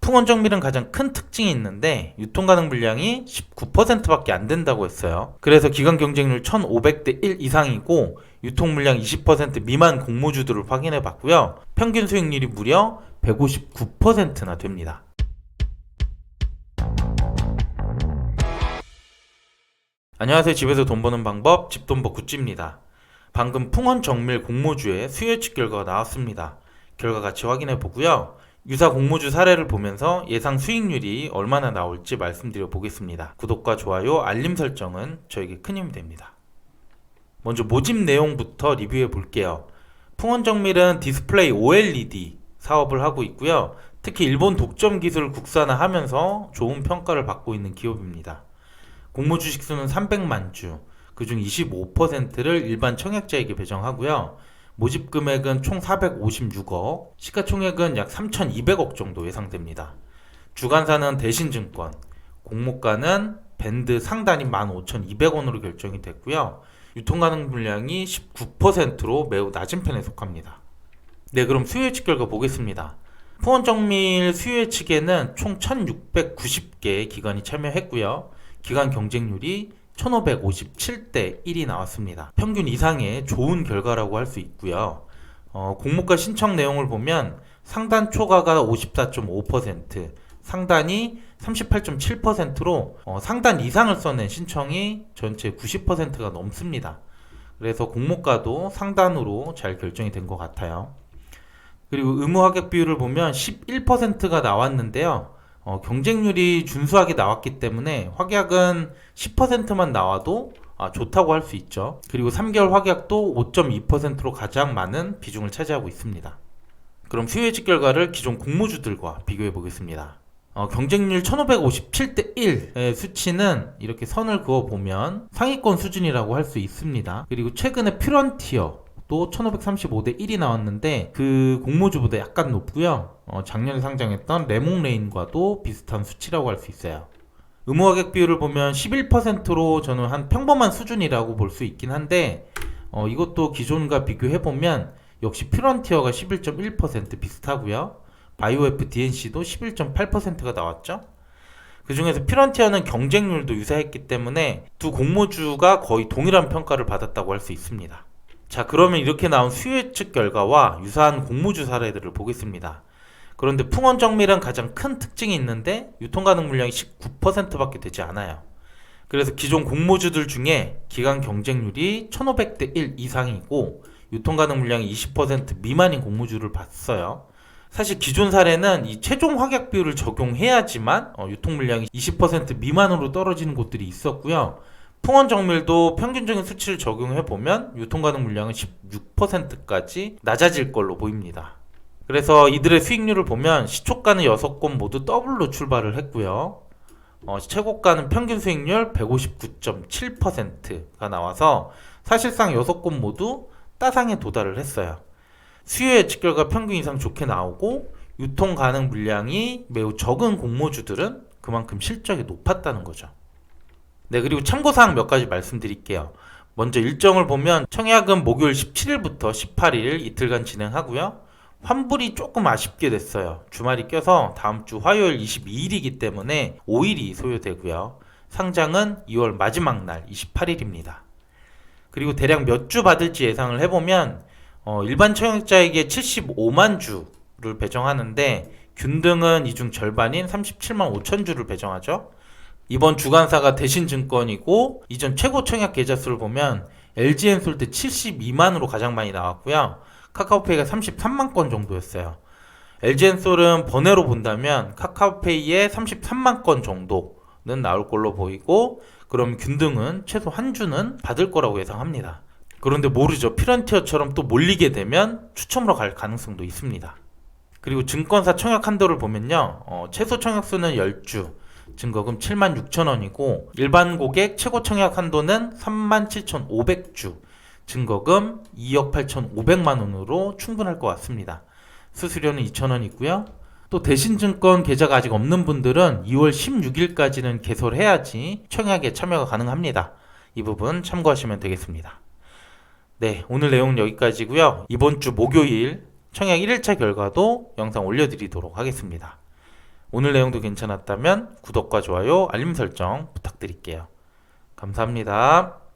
풍원정밀은 가장 큰 특징이 있는데 유통 가능 물량이 19%밖에 안 된다고 했어요. 그래서 기관 경쟁률 1500대 1 이상이고 유통 물량 20% 미만 공모주들을 확인해 봤고요. 평균 수익률이 무려 159%나 됩니다. 안녕하세요. 집에서 돈 버는 방법 집돈버 굿즈입니다. 방금 풍원정밀 공모주의 수요 예측 결과가 나왔습니다. 결과 같이 확인해 보고요. 유사 공모주 사례를 보면서 예상 수익률이 얼마나 나올지 말씀드려 보겠습니다. 구독과 좋아요, 알림 설정은 저에게 큰 힘이 됩니다. 먼저 모집 내용부터 리뷰해 볼게요. 풍원정밀은 디스플레이 OLED 사업을 하고 있고요. 특히 일본 독점 기술을 국산화하면서 좋은 평가를 받고 있는 기업입니다. 공모 주식수는 300만 주, 그중 25%를 일반 청약자에게 배정하고요. 모집 금액은 총 456억, 시가총액은 약 3,200억 정도 예상됩니다. 주관사는 대신증권, 공모가는 밴드 상단이 15,200원으로 결정이 됐고요. 유통가능 물량이 19%로 매우 낮은 편에 속합니다. 네, 그럼 수요 예측 결과 보겠습니다. 풍원정밀 수요 예측에는 총 1,690개 기관이 참여했고요. 기관 경쟁률이 1557대 1이 나왔습니다. 평균 이상의 좋은 결과라고 할 수 있고요. 공모가 신청 내용을 보면 상단 초과가 54.5%, 상단이 38.7%로 상단 이상을 써낸 신청이 전체 90%가 넘습니다. 그래서 공모가도 상단으로 잘 결정이 된 것 같아요. 그리고 의무 합격 비율을 보면 11%가 나왔는데요. 경쟁률이 준수하게 나왔기 때문에 확약은 10%만 나와도 좋다고 할 수 있죠. 그리고 3개월 확약도 5.2%로 가장 많은 비중을 차지하고 있습니다. 그럼 수요 예측 결과를 기존 공모주들과 비교해 보겠습니다. 경쟁률 1557대 1의 수치는 이렇게 선을 그어 보면 상위권 수준이라고 할 수 있습니다. 그리고 최근에 퓨런티어 또 1535대 1이 나왔는데 그 공모주보다 약간 높고요. 작년에 상장했던 레몽레인과도 비슷한 수치라고 할 수 있어요. 의무 합격 비율을 보면 11%로 저는 한 평범한 수준이라고 볼 수 있긴 한데 이것도 기존과 비교해보면 역시 퓨런티어가 11.1% 비슷하고요. 바이오F DNC도 11.8%가 나왔죠. 그 중에서 퓨런티어는 경쟁률도 유사했기 때문에 두 공모주가 거의 동일한 평가를 받았다고 할 수 있습니다. 자, 그러면 이렇게 나온 수요 예측 결과와 유사한 공모주 사례들을 보겠습니다. 그런데 풍원정밀은 가장 큰 특징이 있는데 유통 가능 물량이 19%밖에 되지 않아요. 그래서 기존 공모주들 중에 기간 경쟁률이 1500대 1 이상이고 유통 가능 물량이 20% 미만인 공모주를 봤어요. 사실 기존 사례는 이 최종 확약 비율을 적용해야지만 유통 물량이 20% 미만으로 떨어지는 곳들이 있었고요. 풍원정밀도 평균적인 수치를 적용해보면 유통가능 물량은 16%까지 낮아질 걸로 보입니다. 그래서 이들의 수익률을 보면 시초가는 6곳 모두 더블로 출발을 했고요. 최고가는 평균 수익률 159.7%가 나와서 사실상 6곳 모두 따상에 도달을 했어요. 수요 예측 결과 평균 이상 좋게 나오고 유통 가능 물량이 매우 적은 공모주들은 그만큼 실적이 높았다는 거죠. 네, 그리고 참고사항 몇 가지 말씀드릴게요. 먼저 일정을 보면 청약은 목요일 17일부터 18일 이틀간 진행하고요. 환불이 조금 아쉽게 됐어요. 주말이 껴서 다음 주 화요일 22일이기 때문에 5일이 소요되고요. 상장은 2월 마지막 날 28일입니다. 그리고 대략 몇 주 받을지 예상을 해보면 일반 청약자에게 75만 주를 배정하는데 균등은 이 중 절반인 37만 5천 주를 배정하죠. 이번 주관사가 대신증권이고 이전 최고 청약 계좌 수를 보면 LG엔솔드 72만으로 가장 많이 나왔고요. 카카오페이가 33만 건 정도였어요. LG엔솔은 번외로 본다면 카카오페이에 33만 건 정도는 나올 걸로 보이고 그럼 균등은 최소 한 주는 받을 거라고 예상합니다. 그런데 모르죠. 퓨런티어처럼 또 몰리게 되면 추첨으로 갈 가능성도 있습니다. 그리고 증권사 청약 한도를 보면요. 최소 청약수는 10주, 증거금 76,000원이고 일반 고객 최고 청약 한도는 37,500주, 증거금 2억 8,500만원으로 충분할 것 같습니다. 수수료는 2,000원이고요. 또 대신증권 계좌가 아직 없는 분들은 2월 16일까지는 개설해야지 청약에 참여가 가능합니다. 이 부분 참고하시면 되겠습니다. 네, 오늘 내용은 여기까지고요. 이번 주 목요일 청약 1일차 결과도 영상 올려드리도록 하겠습니다. 오늘 내용도 괜찮았다면 구독과 좋아요, 알림 설정 부탁드릴게요. 감사합니다.